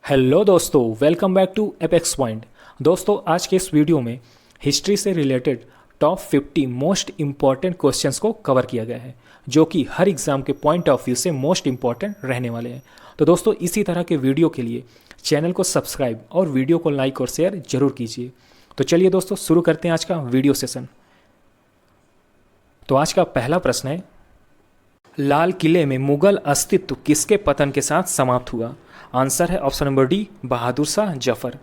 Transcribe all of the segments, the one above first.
Hello दोस्तों, welcome back to apex point. दोस्तों, आज के इस वीडियो में हिस्ट्री से related top 50 most important questions को कवर किया गया है, जो कि हर एग्जाम के पॉइंट ऑफ व्यू से मोस्ट इम्पॉर्टेंट रहने वाले हैं। तो दोस्तों, इसी तरह के वीडियो के लिए चैनल को सब्सक्राइब और वीडियो को लाइक और शेयर जरूर कीजिए। तो चलिए दोस्तों, शुरू करते हैं आज का वीडियो सेशन। तो आज का पहला प्रश्न है, लाल किले में मुगल अस्तित्व किसके पतन के साथ समाप्त हुआ? आंसर है option number D, Bahadur Shah Zafar.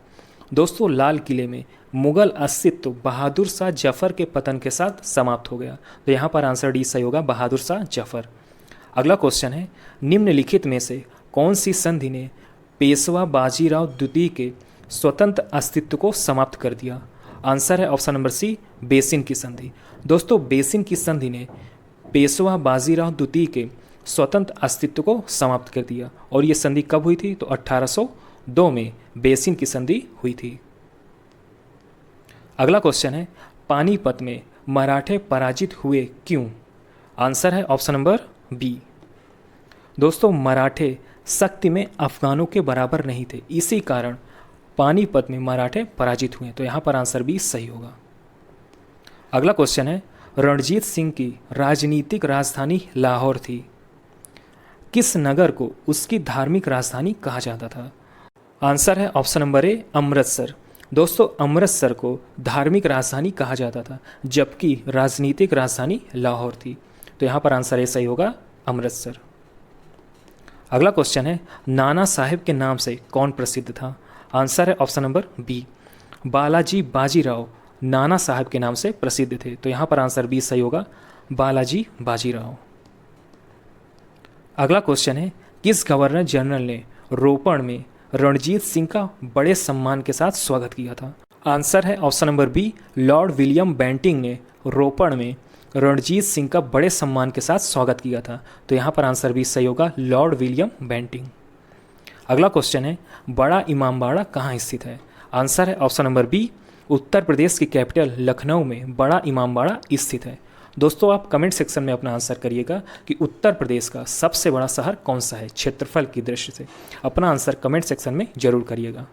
दोस्तों, लाल किले में मुगल अस्तित्व बहादुर शाह जफर के पतन के साथ समाप्त हो गया। तो यहाँ पर आंसर डी सही होगा, बहादुर शाह जफर। अगला क्वेश्चन है, निम्नलिखित में से कौन सी संधि ने पेशवा बाजीराव द्वितीय के स्वतंत्र अस्तित्व को समाप्त कर दिया? आंसर है ऑप्शन नंबर सी, बेसिन की संधि। दोस्तों, बेसिन की संधि ने पेशवा बाजीराव द्वितीय के स्वतंत्र अस्तित्व को समाप्त कर दिया। और ये संधि कब हुई थी? तो 1802 में बेसिन की संधि हुई थी। अगला क्वेश्चन है, पानीपत में मराठे पराजित हुए क्यों? आंसर है ऑप्शन नंबर बी। दोस्तों, मराठे शक्ति में अफगानों के बराबर नहीं थे, इसी कारण पानीपत में मराठे पराजित हुए। तो यहाँ पर आंसर बी सही होगा। अगला क्वेश्चन है, रणजीत सिंह की राजनीतिक राजधानी लाहौर थी, किस नगर को उसकी धार्मिक राजधानी कहा जाता था? आंसर है ऑप्शन नंबर ए, अमृतसर। दोस्तों, अमृतसर को धार्मिक राजधानी कहा जाता था, जबकि राजनीतिक राजधानी लाहौर थी। तो यहाँ पर आंसर ए सही होगा, अमृतसर। अगला क्वेश्चन है, नाना साहेब के नाम से कौन प्रसिद्ध था? आंसर है option number B, Balaji Bajirao Nana Sahab के नाम से प्रसिद्ध थे। तो यहाँ पर आंसर बी सही होगा, बालाजी बाजीराव। अगला क्वेश्चन है, किस गवर्नर जनरल ने रोपड़ में रणजीत सिंह का बड़े सम्मान के साथ स्वागत किया था? आंसर है option number B, Lord William Bentinck ने रोपड़ में रणजीत सिंह का बड़े सम्मान के साथ स्वागत किया था। तो यहाँ पर आंसर बी सही होगा, लॉर्ड विलियम बेंटिंग। अगला क्वेश्चन है, बड़ा इमामबाड़ा कहाँ स्थित है? आंसर है option number B, Uttar Pradesh की कैपिटल लखनऊ में बड़ा इमामबाड़ा स्थित है। दोस्तों, आप कमेंट सेक्शन में अपना आंसर करिएगा कि उत्तर प्रदेश का सबसे बड़ा शहर कौन सा है क्षेत्रफल की दृष्टि से। अपना आंसर कमेंट सेक्शन में जरूर करिएगा।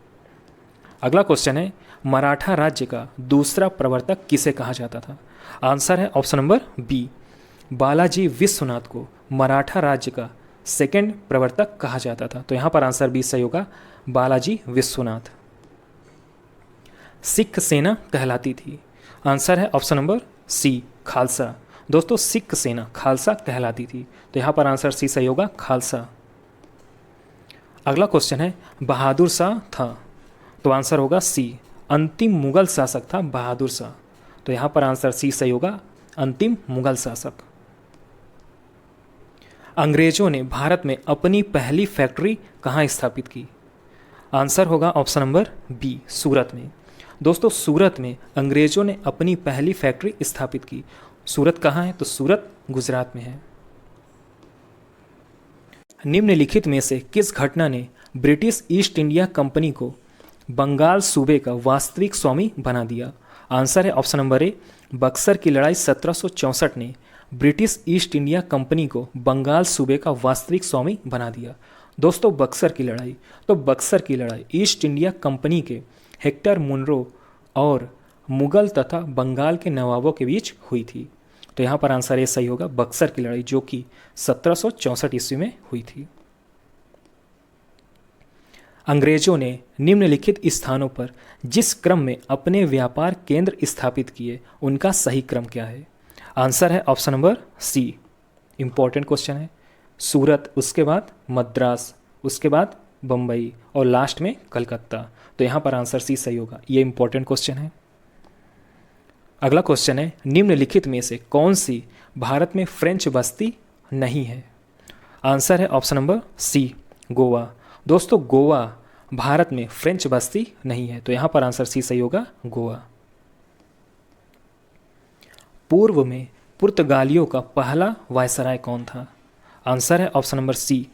अगला क्वेश्चन है, मराठा राज्य का दूसरा प्रवर्तक किसे कहा जाता था? आंसर है option number B, Balaji Vishwanath को मराठा राज्य का सेकेंड प्रवर्तक कहा जाता था। तो यहाँ पर आंसर बी सही होगा, बालाजी विश्वनाथ। सिख सेना कहलाती थी? आंसर है ऑप्शन नंबर सी, खालसा। दोस्तों, सिख सेना खालसा कहलाती थी। तो यहाँ पर आंसर सी सही होगा, खालसा। अगला क्वेश्चन है, बहादुर शाह था? तो आंसर होगा सी, अंतिम मुगल शासक था बहादुर शाह। तो यहाँ पर आंसर सी सही होगा, अंतिम मुगल शासक। अंग्रेजों ने भारत में अपनी पहली फैक्ट्री कहाँ स्थापित की? आंसर होगा ऑप्शन नंबर बी, सूरत में। दोस्तों, सूरत में अंग्रेजों ने अपनी पहली फैक्ट्री स्थापित की। सूरत कहाँ है? तो सूरत गुजरात में है। निम्नलिखित में से किस घटना ने ब्रिटिश ईस्ट इंडिया कंपनी को बंगाल सूबे का वास्तविक स्वामी बना दिया? आंसर है ऑप्शन नंबर ए, बक्सर की लड़ाई 1764 ने ब्रिटिश ईस्ट इंडिया कंपनी को बंगाल सूबे का वास्तविक स्वामी बना दिया। दोस्तों, बक्सर की लड़ाई, तो बक्सर की लड़ाई ईस्ट इंडिया कंपनी के हेक्टर मुनरो और मुगल तथा बंगाल के नवाबों के बीच हुई थी। तो यहाँ पर आंसर ए सही होगा, बक्सर की लड़ाई, जो कि 1764 ईस्वी में हुई थी। अंग्रेजों ने निम्नलिखित स्थानों पर जिस क्रम में अपने व्यापार केंद्र स्थापित किए, उनका सही क्रम क्या है? आंसर है option number C, important question है, सूरत, उसके बाद मद्रास, उसके बाद बम्बई और लास्ट में कलकत्ता। तो यहाँ पर आंसर सी सही होगा, ये इंपॉर्टेंट क्वेश्चन है। अगला क्वेश्चन है, निम्नलिखित में से कौन सी भारत में फ्रेंच बस्ती नहीं है? आंसर है ऑप्शन नंबर सी, गोवा। दोस्तों, गोवा भारत में फ्रेंच बस्ती नहीं है। तो यहाँ पर आंसर सी सही होगा, गोवा। पूर्व में पुर्तगालियों का पहला वायसराय कौन था? आंसर है option number C,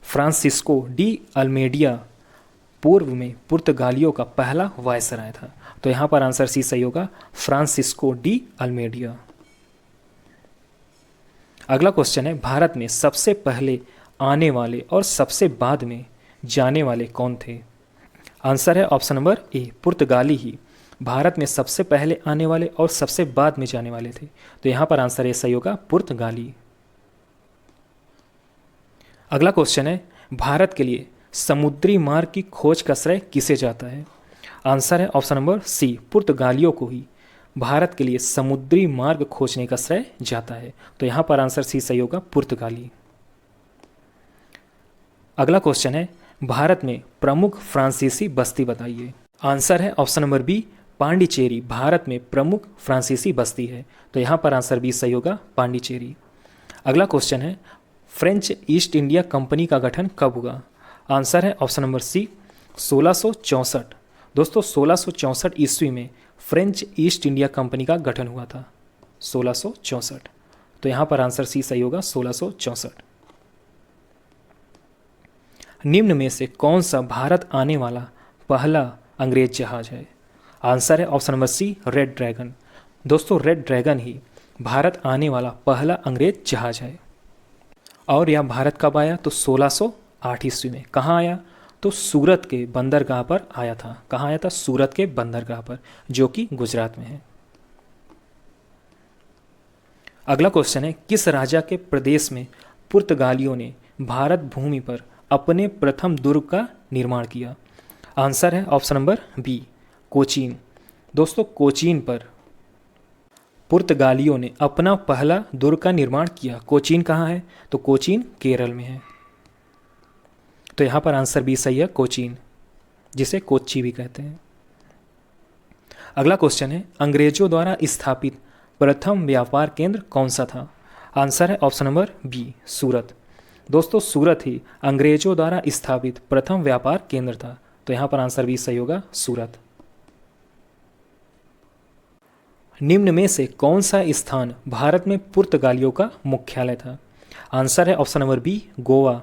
Francisco de Almeida पूर्व में पुर्तगालियों का पहला वायसराय था। तो यहाँ पर आंसर सी सही होगा, फ्रांसिस्को डी अल्मेडिया। अगला क्वेश्चन है, भारत में सबसे पहले आने वाले और सबसे बाद में जाने वाले कौन थे? आंसर है ऑप्शन नंबर ए, पुर्तगाली ही भारत में सबसे पहले आने वाले और सबसे बाद में जाने वाले थे। तो यहाँ पर आंसर ए सही होगा, पुर्तगाली। अगला क्वेश्चन है, भारत के लिए समुद्री मार्ग की खोज का श्रेय किसे जाता है? आंसर है ऑप्शन नंबर सी, पुर्तगालियों को ही भारत के लिए समुद्री मार्ग खोजने का श्रेय जाता है। तो यहाँ पर आंसर सी सही होगा, पुर्तगाली। अगला क्वेश्चन है, भारत में प्रमुख फ्रांसीसी बस्ती बताइए। आंसर है option number B, Pondicherry Bharat में प्रमुख फ्रांसीसी बस्ती है। तो यहाँ पर आंसर बी सही होगा, पांडिचेरी। अगला क्वेश्चन है, फ्रेंच ईस्ट इंडिया कंपनी का गठन कब हुआ? आंसर है ऑप्शन नंबर सी, 1664। दोस्तों 1664 ईस्वी में फ्रेंच ईस्ट इंडिया कंपनी का गठन हुआ था, 1664। तो यहाँ पर आंसर सी सही होगा, 1664। निम्न में से कौन सा भारत आने वाला पहला अंग्रेज जहाज है? आंसर है option number C, Red Dragon. दोस्तों रेड ड्रैगन ही भारत आने वाला पहला अंग्रेज जहाज है। और यह भारत कब आया? तो 1608 ईस्वी में। कहाँ आया? तो सूरत के बंदरगाह पर आया था। कहाँ आया था? सूरत के बंदरगाह पर, जो कि गुजरात में है। अगला क्वेश्चन है, किस राजा के प्रदेश में पुर्तगालियों ने भारत भूमि पर अपने प्रथम दुर्ग का निर्माण किया? आंसर है ऑप्शन नंबर बी, कोचीन। दोस्तों कोचीन पर पुर्तगालियों ने अपना पहला दुर्ग का निर्माण किया। कोचीन कहाँ है? तो कोचीन केरल में है। तो यहाँ पर आंसर बी सही है, कोचीन, जिसे कोच्चि भी कहते हैं। अगला क्वेश्चन है, अंग्रेजों द्वारा स्थापित प्रथम व्यापार केंद्र कौन सा था? आंसर है ऑप्शन नंबर बी, सूरत। दोस्तों सूरत ही अंग्रेजों द्वारा स्थापित प्रथम व्यापार केंद्र था। तो यहाँ पर आंसर बी सही होगा, सूरत। निम्न में से कौन सा स्थान भारत में पुर्तगालियों का मुख्यालय था? आंसर है ऑप्शन नंबर बी, गोवा।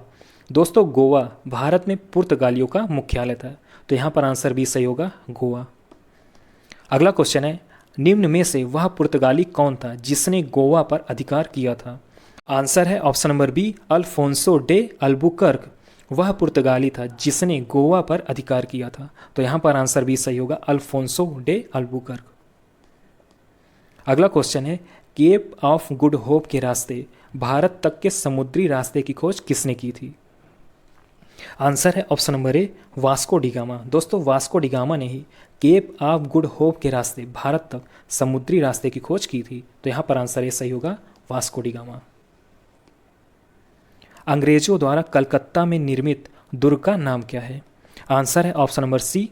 दोस्तों गोवा भारत में पुर्तगालियों का मुख्यालय था। तो यहाँ पर आंसर बी सही होगा, गोवा। अगला क्वेश्चन है, निम्न में से वह पुर्तगाली कौन था जिसने गोवा पर अधिकार किया था? आंसर है option number B, Alfonso de Albuquerque. वह पुर्तगाली था जिसने गोवा पर अधिकार किया था। तो यहाँ पर आंसर बी सही होगा, अल्फोंसो डे अल्बुकर्क। अगला क्वेश्चन है, केप ऑफ गुड होप के रास्ते भारत तक के समुद्री रास्ते की खोज किसने की थी? आंसर है option number A, Vasco da Gama. दोस्तों वास्को डिगामा ने he kept of good hope के रास्ते भारत तक समुद्री रास्ते की खोज की थी। तो यहाँ पर आंसर ए सही होगा, वास्को डिगामा। अंग्रेजों द्वारा कलकत्ता में निर्मित दुर्ग का नाम क्या है? आंसर है option number C,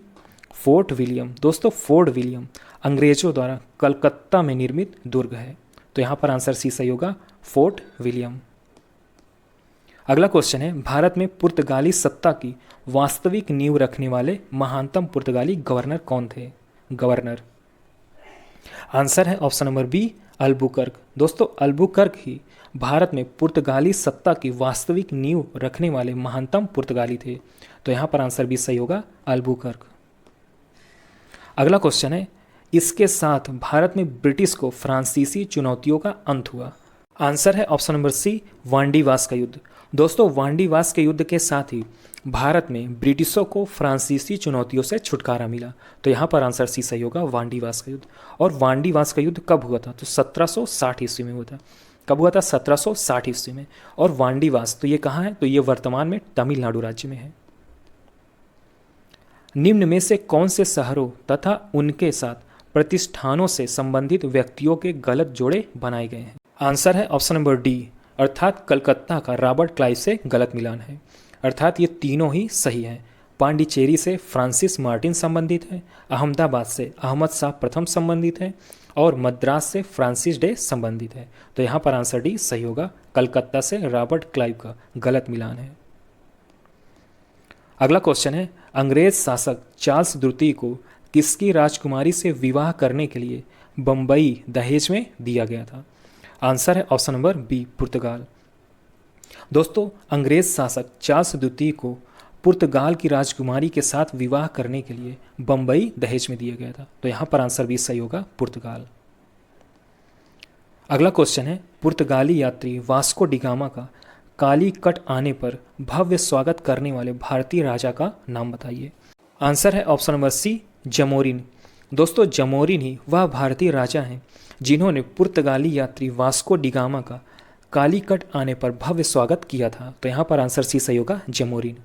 Fort William. दोस्तों फोर्ट विलियम अंग्रेजों द्वारा कलकत्ता में निर्मित दुर्ग है। तो यहाँ पर आंसर सी सही होगा, फोर्ट विलियम। अगला क्वेश्चन है, भारत में पुर्तगाली सत्ता की वास्तविक नींव रखने वाले महानतम पुर्तगाली गवर्नर कौन थे? गवर्नर। आंसर है ऑप्शन नंबर बी, अल्बुकर्क। दोस्तों अल्बुकर्क ही भारत में पुर्तगाली सत्ता की वास्तविक नींव रखने वाले महानतम पुर्तगाली थे। तो यहाँ पर आंसर बी सही होगा, अल्बुकर्क। अगला क्वेश्चन है, इसके साथ भारत में ब्रिटिश को फ्रांसीसी चुनौतियों का अंत हुआ। आंसर है ऑप्शन नंबर सी, वांडीवास का युद्ध। दोस्तों वांडीवास के युद्ध के साथ ही भारत में ब्रिटिशों को फ्रांसीसी चुनौतियों से छुटकारा मिला। तो यहाँ पर आंसर सी सही होगा, वांडीवास का युद्ध। और वांडीवास का युद्ध कब हुआ था? तो 1760 ईस्वी में हुआ था। कब हुआ था? 1760 ईस्वी में। और वांडीवास तो ये कहाँ है? तो ये वर्तमान में तमिलनाडु राज्य में है। निम्न में से कौन से शहरों तथा उनके साथ प्रतिष्ठानों से संबंधित व्यक्तियों के गलत जोड़े बनाए गए हैं? आंसर है ऑप्शन नंबर डी, अर्थात कलकत्ता का रॉबर्ट क्लाइव से गलत मिलान है। अर्थात ये तीनों ही सही हैं। पांडिचेरी से फ्रांसिस मार्टिन संबंधित है, अहमदाबाद से अहमद शाह प्रथम संबंधित है और मद्रास से फ्रांसिस डे संबंधित है। तो यहाँ पर आंसर डी सही होगा, कलकत्ता से रॉबर्ट क्लाइव का गलत मिलान है। अगला क्वेश्चन है, अंग्रेज शासक चार्ल्स द्वितीय को किसकी राजकुमारी से विवाह करने के लिए बम्बई दहेज में दिया गया था? आंसर है ऑप्शन नंबर बी, पुर्तगाल। दोस्तों अंग्रेज शासक चार्ल्स द्वितीय को पुर्तगाल की राजकुमारी के साथ विवाह करने के लिए बम्बई दहेज में दिया गया था। तो यहाँ पर आंसर बी सही होगा, पुर्तगाल। अगला क्वेश्चन है, पुर्तगाली यात्री वास्को डिगामा का कालीकट आने पर भव्य स्वागत करने वाले भारतीय राजा का नाम बताइए। आंसर है ऑप्शन नंबर सी, जमोरिन। दोस्तों जमोरिन ही वह भारतीय राजा हैं जिन्होंने पुर्तगाली यात्री वास्को डिगामा का कालीकट आने पर भव्य स्वागत किया था। तो यहाँ पर आंसर सी सही होगा, जमोरिन।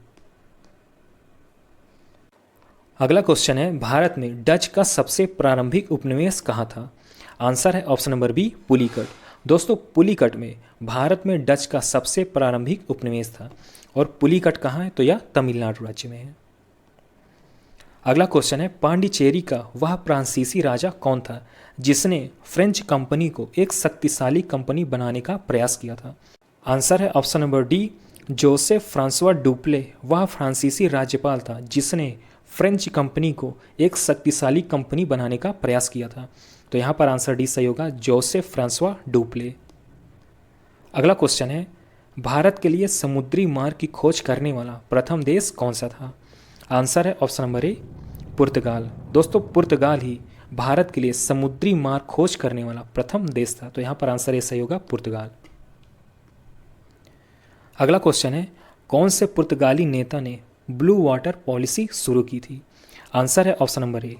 अगला क्वेश्चन है, भारत में डच का सबसे प्रारंभिक उपनिवेश कहाँ था? आंसर है ऑप्शन नंबर बी, पुलिकट। दोस्तों पुलिकट में भारत में डच का सबसे प्रारंभिक उपनिवेश था। और पुलिकट कहाँ है? तो यह तमिलनाडु राज्य में है। अगला क्वेश्चन है, पांडिचेरी का वह फ्रांसीसी राजा कौन था जिसने फ्रेंच कंपनी को एक शक्तिशाली कंपनी बनाने का प्रयास किया था? आंसर है option number D, Joseph Francois Dupleix वह फ्रांसीसी राज्यपाल था जिसने फ्रेंच कंपनी को एक शक्तिशाली कंपनी बनाने का प्रयास किया था। तो यहाँ पर आंसर डी सही होगा, जोसेफ फ्रांसवा डुप्ले। अगला क्वेश्चन है, भारत के लिए समुद्री मार्ग की खोज करने वाला प्रथम देश कौन सा था? आंसर है ऑप्शन नंबर ए, पुर्तगाल। दोस्तों पुर्तगाल ही भारत के लिए समुद्री मार्ग खोज करने वाला प्रथम देश था। तो यहाँ पर आंसर ए सही होगा, पुर्तगाल। अगला क्वेश्चन है, कौन से पुर्तगाली नेता ने ब्लू वाटर पॉलिसी शुरू की थी? आंसर है option number A,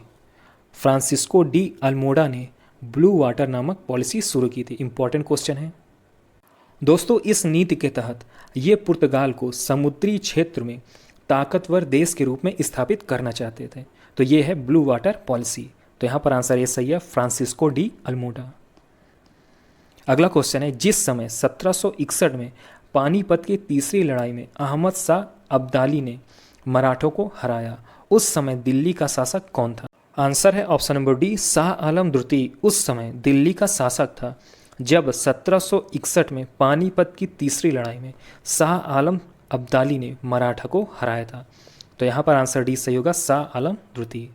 Francisco de Almora ने ब्लू वाटर नामक पॉलिसी शुरू की थी। इंपॉर्टेंट क्वेश्चन है दोस्तों। इस नीति के तहत ये पुर्तगाल को समुद्री क्षेत्र में ताकतवर देश के रूप में स्थापित करना चाहते थे। तो ये है ब्लू वाटर पॉलिसी। तो यहाँ पर आंसर ये सही है, फ्रांसिस्को डी अल्मोडा। अगला क्वेश्चन है, जिस समय 1761 में पानीपत की तीसरी लड़ाई में अहमद शाह अब्दाली ने मराठों को हराया, उस समय दिल्ली का शासक कौन था? आंसर है option number D, Shah Alam द्वितीय उस समय दिल्ली का शासक था जब 1761 में पानीपत की तीसरी लड़ाई में शाह आलम अब्दाली ने मराठा को हराया था। तो यहाँ पर आंसर डी सही होगा, शाह आलम द्वितीय।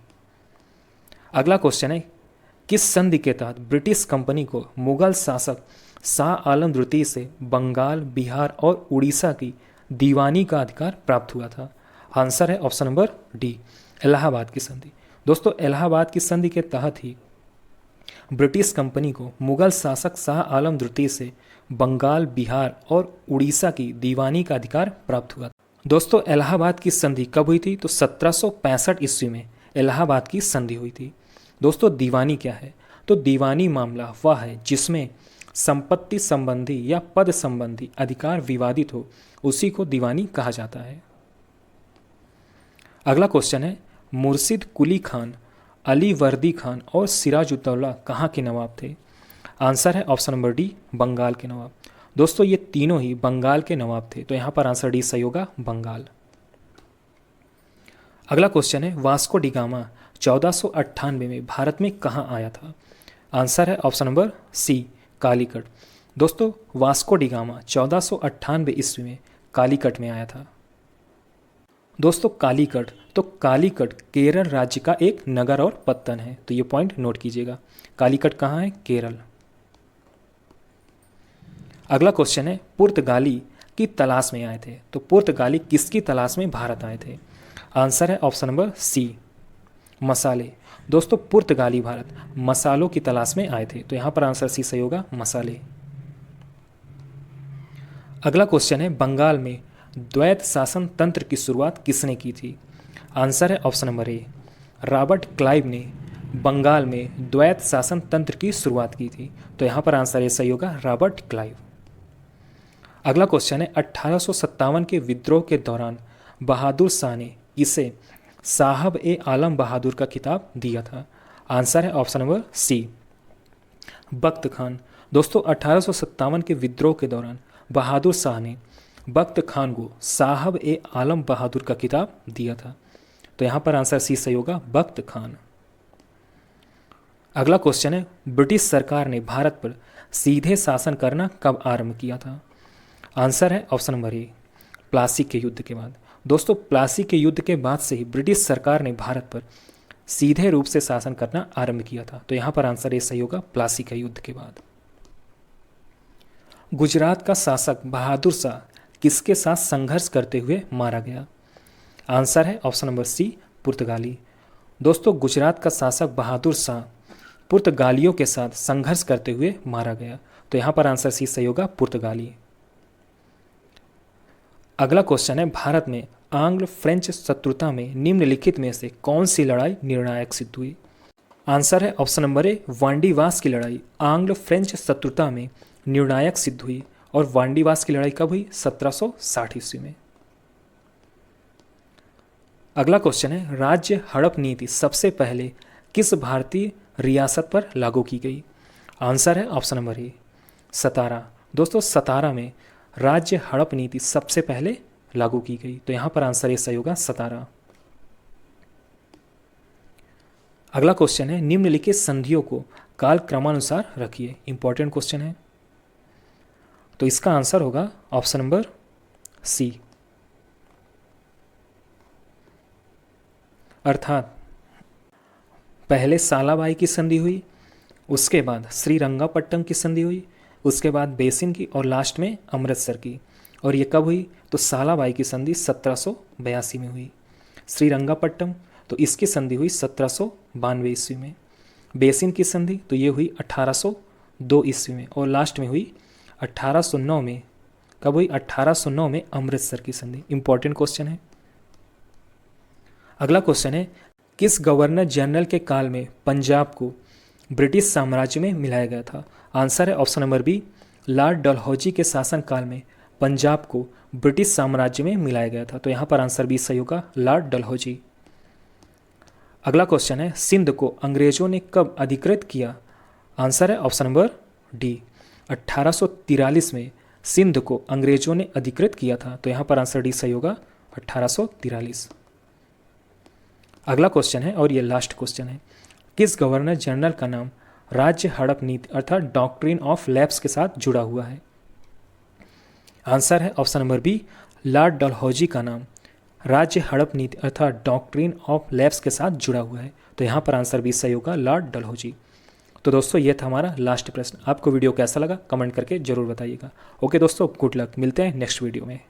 अगला क्वेश्चन है, किस संधि के तहत ब्रिटिश कंपनी को मुगल शासक शाह आलम द्वितीय से बंगाल, बिहार और उड़ीसा की दीवानी का अधिकार प्राप्त हुआ था? आंसर है ऑप्शन नंबर डी, इलाहाबाद की संधि। दोस्तों इलाहाबाद की संधि के तहत ही ब्रिटिश कंपनी को मुगल शासक शाह आलम द्वितीय से बंगाल, बिहार और उड़ीसा की दीवानी का अधिकार प्राप्त हुआ। दोस्तों इलाहाबाद की संधि कब हुई थी? तो 1765 ईस्वी में इलाहाबाद की संधि हुई थी। दोस्तों दीवानी क्या है? तो दीवानी मामला वह है जिसमें संपत्ति संबंधी या पद संबंधी अधिकार विवादित हो, उसी को दीवानी कहा जाता है। अगला क्वेश्चन है, मुर्शिद कुली खान, अली वर्दी खान और सिराजुद्दौला कहाँ के नवाब थे? आंसर है ऑप्शन नंबर डी, बंगाल के नवाब। दोस्तों ये तीनों ही बंगाल के नवाब थे। तो यहाँ पर आंसर डी सही होगा, बंगाल। अगला क्वेश्चन है, वास्को डिगामा 1498 में भारत में कहाँ आया था? आंसर है ऑप्शन नंबर सी, कालीकट। दोस्तों वास्को डिगामा 1498 ईस्वी में कालीकट में आया था। दोस्तों कालीकट, तो कालीकट केरल राज्य का एक नगर और पत्तन है। तो ये पॉइंट नोट कीजिएगा, कालीकट कहाँ है? केरल। अगला क्वेश्चन है, पुर्तगाली की तलाश में आए थे। तो पुर्तगाली किसकी तलाश में भारत आए थे? आंसर है ऑप्शन नंबर सी, मसाले। दोस्तों पुर्तगाली भारत मसालों की तलाश में आए थे। तो यहाँ पर आंसर सी सही होगा, मसाले। अगला क्वेश्चन है, बंगाल में द्वैत शासन तंत्र की शुरुआत किसने की थी? आंसर है option number A, Robert Clive ने बंगाल में द्वैत शासन तंत्र की शुरुआत की थी। तो यहाँ पर आंसर ए सही होगा, रॉबर्ट क्लाइव। अगला क्वेश्चन है, 1857 के विद्रोह के दौरान बहादुर शाह ने इसे साहब ए आलम बहादुर का खिताब दिया था। आंसर है ऑप्शन नंबर सी, बख्त खान। दोस्तों 1857 के विद्रोह के दौरान बहादुर शाह ने बख्त खान को साहब ए आलम बहादुर का खिताब दिया था। तो यहाँ पर आंसर सी सही होगा, बख्त खान। अगला क्वेश्चन है, ब्रिटिश सरकार ने भारत पर सीधे शासन करना कब आरंभ किया था? आंसर है ऑप्शन नंबर ए, प्लासी के युद्ध के बाद। दोस्तों प्लासी के युद्ध के बाद से ही ब्रिटिश सरकार ने भारत पर सीधे रूप से शासन करना आरंभ किया था। तो यहाँ पर आंसर ए सही होगा, प्लासी के युद्ध के बाद। गुजरात का शासक बहादुर शाह किसके साथ संघर्ष करते हुए मारा गया? आंसर है ऑप्शन नंबर सी, पुर्तगाली। दोस्तों गुजरात का शासक बहादुर शाह पुर्तगालियों के साथ संघर्ष करते हुए मारा गया। तो यहाँ पर आंसर सी सही होगा, पुर्तगाली। अगला क्वेश्चन है, भारत में आंग्ल फ्रेंच शत्रुता में निम्नलिखित में से कौन सी लड़ाई निर्णायक सिद्ध हुई? आंसर है ऑप्शन नंबर ए, वांडीवास की लड़ाई आंग्ल फ्रेंच शत्रुता में निर्णायक सिद्ध हुई। और वांडीवास की लड़ाई कब हुई? 1760 ईस्वी में। अगला क्वेश्चन है, राज्य हड़प नीति सबसे पहले किस भारतीय रियासत पर लागू की गई? आंसर है ऑप्शन नंबर ए, सतारा। दोस्तों सतारा में राज्य हड़प नीति सबसे पहले लागू की गई, तो यहां पर आंसर ए सही होगा, सतारा। अगला क्वेश्चन है, निम्नलिखित संधियों को काल क्रमानुसार रखिए। इंपॉर्टेंट क्वेश्चन है, तो इसका आंसर होगा ऑप्शन नंबर सी। अर्थात पहले सालाबाई की संधि हुई, उसके बाद श्रीरंगापट्टम की संधि हुई, उसके बाद बेसिन की और लास्ट में अमृतसर की। और ये कब हुई? तो सालाबाई की संधि 1782 में हुई। श्रीरंगापट्टम तो इसकी संधि हुई 1792 ईस्वी में। बेसिन की संधि तो ये हुई 1802 ईस्वी में। और लास्ट में हुई 1809 में। कब हुई? 1809 में अमृतसर की संधि। इंपॉर्टेंट क्वेश्चन है। अगला क्वेश्चन है, किस गवर्नर जनरल के काल में पंजाब को ब्रिटिश साम्राज्य में मिलाया गया था? आंसर है option number B, Lord Dalhousie के शासन काल में पंजाब को ब्रिटिश साम्राज्य में मिलाया गया था। तो यहाँ पर आंसर बी सही होगा, लॉर्ड डलहौजी। अगला क्वेश्चन है, सिंध को अंग्रेजों ने कब अधिकृत किया? आंसर है ऑप्शन नंबर डी, 1843 में सिंध को अंग्रेजों ने अधिकृत किया था। तो यहाँ पर आंसर डी सही होगा, 1843। अगला क्वेश्चन है और ये लास्ट क्वेश्चन है, किस गवर्नर जनरल का नाम राज्य हड़प नीति अर्थात डॉक्ट्रिन ऑफ लैप्स के साथ जुड़ा हुआ है? आंसर है option number B, Lord Dalhousie का नाम राज्य हड़प नीति अर्थात डॉक्ट्रिन ऑफ लैप्स के साथ जुड़ा हुआ है। तो यहाँ पर आंसर बी सही होगा, लॉर्ड डलहौजी। तो दोस्तों ये था हमारा लास्ट प्रश्न। आपको वीडियो कैसा लगा कमेंट करके जरूर बताइएगा। ओके दोस्तों, गुड लक, मिलते हैं नेक्स्ट वीडियो में।